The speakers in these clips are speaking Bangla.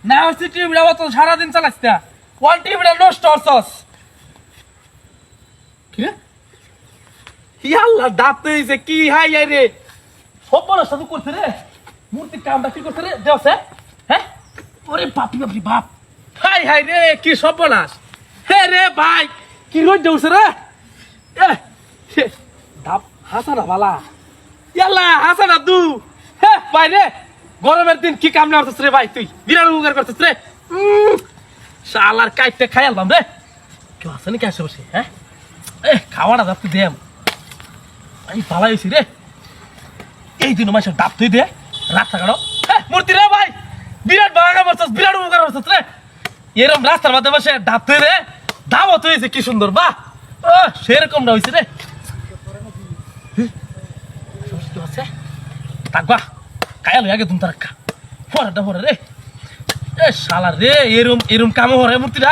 না হচ্ছে টিভিটা অত সারাদিন চালাইস না ওয়ান টিভিটা নষ্ট হচ্ছস কি আল্লাহ দাঁত হয়েছে কি হাই রে সব বড় সাধু করছে রে মূর্তির কামটা কি করছে রে দেওছে হ্যাঁ ওরে বাপি বাপি বাপ হাই হাই রে কি সর্বনাশ হে রে ভাই কি রোজ দেউছে রে ডাব হাসা না বালা ইয়াল্লা হাসা না দু হে ভাই রে গরমের দিন কি কাম না করছিস রে ভাই তুই বিরাট উপকার করছিস রে শালার কাইতে খাইলাম রে কেউ আছে নাকি আশেপাশে হ্যাঁ খাওয়াটা যাতে দেম আমি পালাই হয়েছি রে এই দিন মাসের ডাব তুই দে রাস্তা কাটো মূর্তি রে ভাই বিরাট বাগা করছিস বিরাট উপকার করছিস রে এরকম রাস্তার মধ্যে বসে ডাব তুই রে দামও তুই হয়েছে কি সুন্দর বাহ সেরকম না হয়েছে রে আছে থাকবা কায়াল আগে তুমি তার পরে রে এ শালা রে এরম কামও হরে মূর্তিটা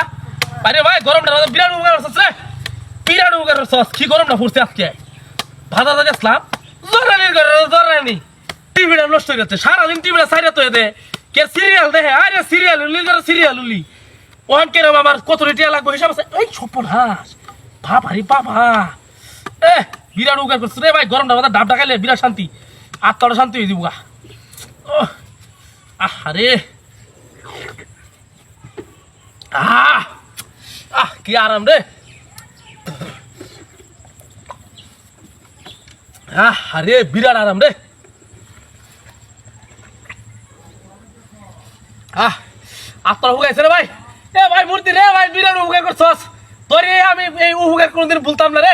আরে ভাই গরমটা বিরাট উপকার করছিস রে বিরাট উপকার করছিস কি গরমটা পড়ছে আজকে ভাতা দাদা আসলাম জরানি টিভিটা নষ্ট হয়ে যাচ্ছে সারাদিন টিভিটা সাইডে তো দে কে সিরিয়াল দেখে আরে সিরিয়াল উলি ওখান কেরম আমার কত টিয়া লাগবে হিসাব আছে এই ছপ্পন হাস বাপ হারি বাবা বিরাট উপকার করছিস রে ভাই গরমটা মাথা ডাব ডাকাইলে বিরাট শান্তি আত্মাটা শান্তি হয়ে দিব গা আরে কি আরাম রে আরে বিরাট আরাম রে আত্মার হুগাইছে রে ভাই এ ভাই মূর্তি রে ভাই বিরাট উপকার করছস তোরে আমি এই উপকার কোনদিন ভুলতাম না রে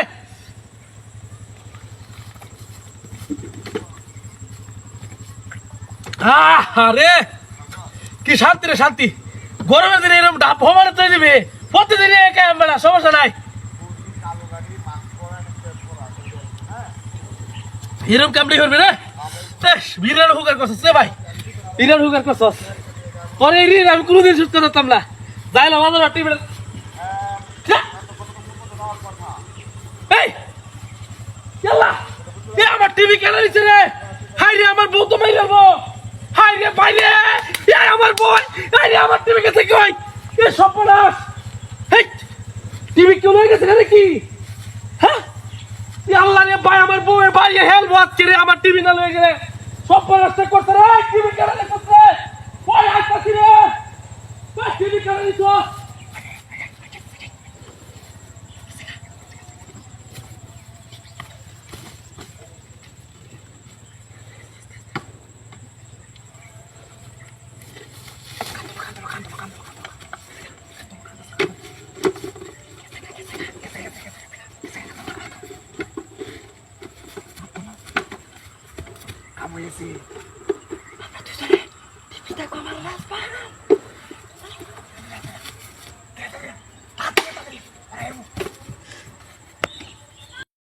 আরে কি শান্তি রে শান্তি গরমের দিনে এরকম ডাব ভমানে তৈরি দিবে প্রতিদিন একা বেলা সমস্যা নাই এরকম কামড়ি করবে রে বিরাট হুকার করছস রে ভাই বিরাট হুকার করছস পরে এই ঋণ আমি কোনোদিন সুস্থ করতাম না যাইলাম আমাদের টিভি আমার টিভি কেন দিচ্ছে রে হাই রে আমার বউ তো মাইরে হাই রে ভাই রে আমার বই হাই রে আমার টিভি গেছে কই এ সর্বনাশ টিভি কেউ হয়ে গেছে নাকি হ্যাঁ আল্লাহ রে ভাই আমার বউয়ের ভাই হেল্প আজকে রে আমার টিভি না লয়ে গেলে সব নষ্ট করতে রে টিভি কেন করতে ওই আইতাছি রে টিভি কেন দিছো Apa tuh tadi? Kita kau malas pak.